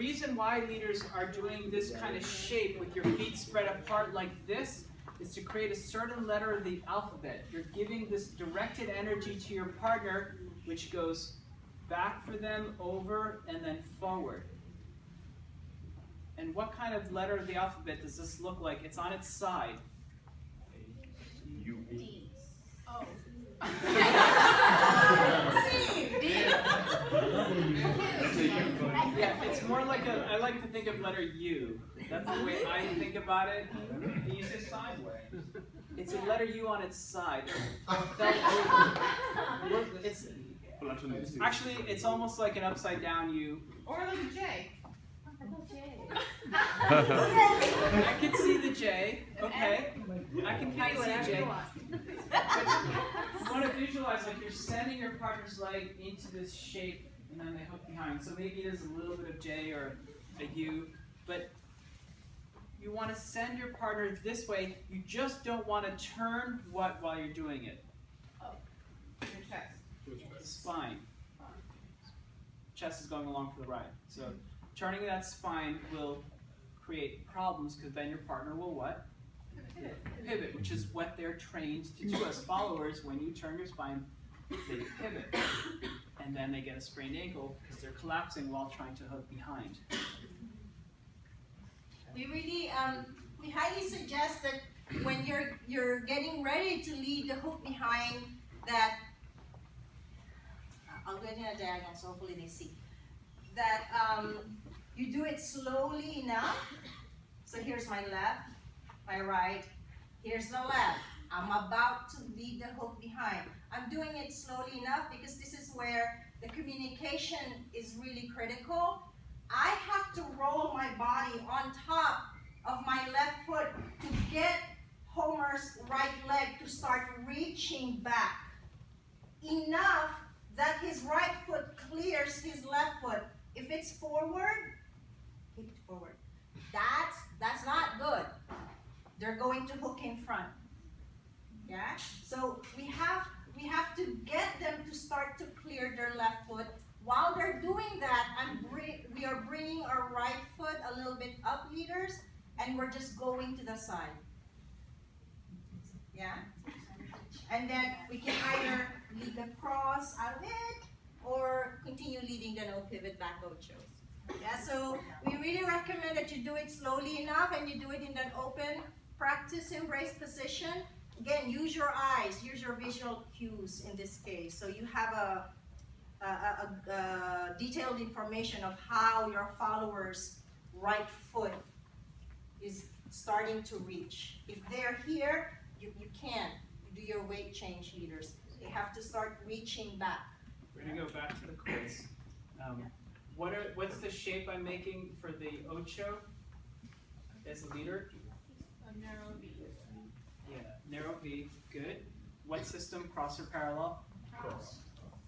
reason why leaders are doing this kind of shape with your feet spread apart like this is to create a certain letter of the alphabet. You're giving this directed energy to your partner, which goes back for them, over, and then forward. And what kind of letter of the alphabet does this look like? It's on its side. U. D. Oh. Yeah, it's more like I like to think of letter U. That's the way I think about it. You say sideways. It's a letter U on its side. It's actually, it's almost like an upside down U. Or like a J. I can see the J. Okay. I can kind of see J. You want to visualize like you're sending your partner's leg into this shape and then they hook behind. So maybe there's a little bit of J or a U, but you want to send your partner this way. You just don't want to turn what while you're doing it? Oh, your chest. The spine. Chest is going along for the ride. So turning that spine will create problems because then your partner will what? Pivot, which is what they're trained to do as followers. When you turn your spine, they pivot. And then they get a sprained ankle because they're collapsing while trying to hook behind. We highly suggest that when you're getting ready to lead the hook behind, that I'll go in a diagonal so hopefully they see that you do it slowly enough. So here's my left, my right, here's the left. I'm about to lead the hook behind. I'm doing it slowly enough because this is where the communication is really critical. I have to roll my body on top of my left foot to get Homer's right leg to start reaching back. Enough that his right foot clears his left foot. If it's forward, keep it forward. That's not good. They're going to hook in front. Yeah? So we have to get them to start to clear their left foot. While they're doing that, we are bringing our right foot a little bit up, leaders, and we're just going to the side. Yeah? And then we can either lead the cross out of it, or continue leading the no pivot back ochos. Yeah, so we really recommend that you do it slowly enough and you do it in an open practice embrace position. Again, use your eyes, use your visual cues in this case. So you have a detailed information of how your follower's right foot is starting to reach. If they're here, you can't. You do your weight change, leaders. They have to start reaching back. We're going to go back to the quiz. What's the shape I'm making for the ocho as a leader? A narrow V. Yeah, narrow V. Good. What system? Cross or parallel? Cross.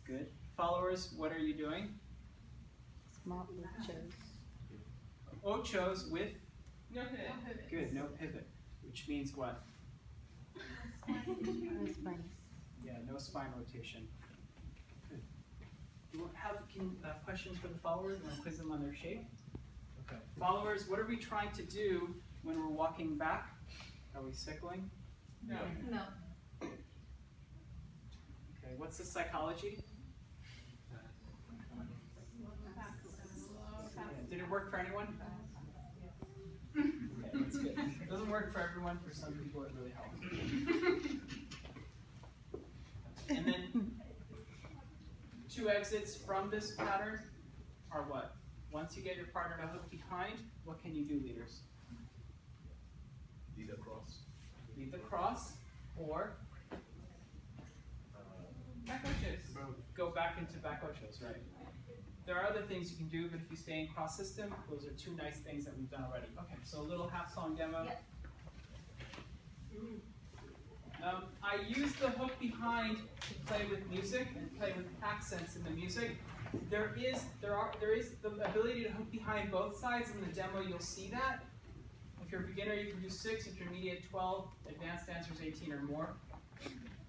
Good. Followers, what are you doing? Small ochos. Ochos with? No pivot. Good, no pivot. Which means what? Yeah, no spine rotation. Good. Do you have questions for the followers? You want to quiz them on their shape? Okay. Followers, what are we trying to do when we're walking back? Are we cycling? No. No. Okay, what's the psychology? Yeah, did it work for anyone? Okay, that's good. It doesn't work for everyone. For some people, it really helps. And then, two exits from this pattern are what? Once you get your partner to hook behind, what can you do, leaders? Lead across. Lead the cross, or Back ochos. go back into back ochos, right? There are other things you can do, but if you stay in cross system, those are two nice things that we've done already. Okay, so a little half song demo. Yep. I use the hook behind to play with music and play with accents in the music. There is the ability to hook behind both sides. In the demo, you'll see that. If you're a beginner, you can do 6. If you're intermediate, 12. Advanced dancers, 18 or more.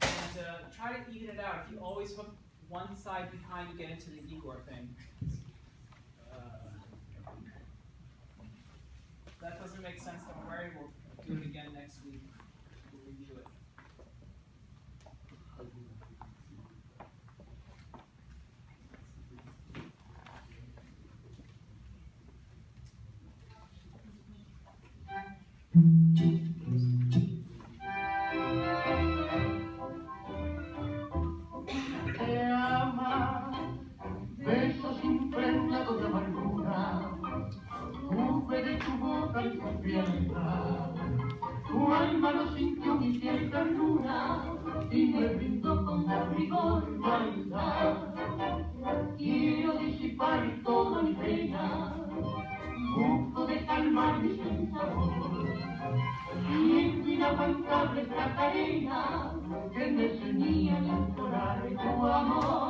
And try to even it out. If you always hook one side behind, you get into the Igor thing. sense that we're ready, we'll do it again next week. We'll review it. Te ama, besos impregnados de amargura, nube de tu boca y tu piedra. Tu alma lo sintió mi fiel ternura y me brindó con rigor y vanidad. Quiero disipar toda mi pena, busco de calmar mi sinsabor. Siento inaguantable esta cadena que me ceñía al implorar tu amor.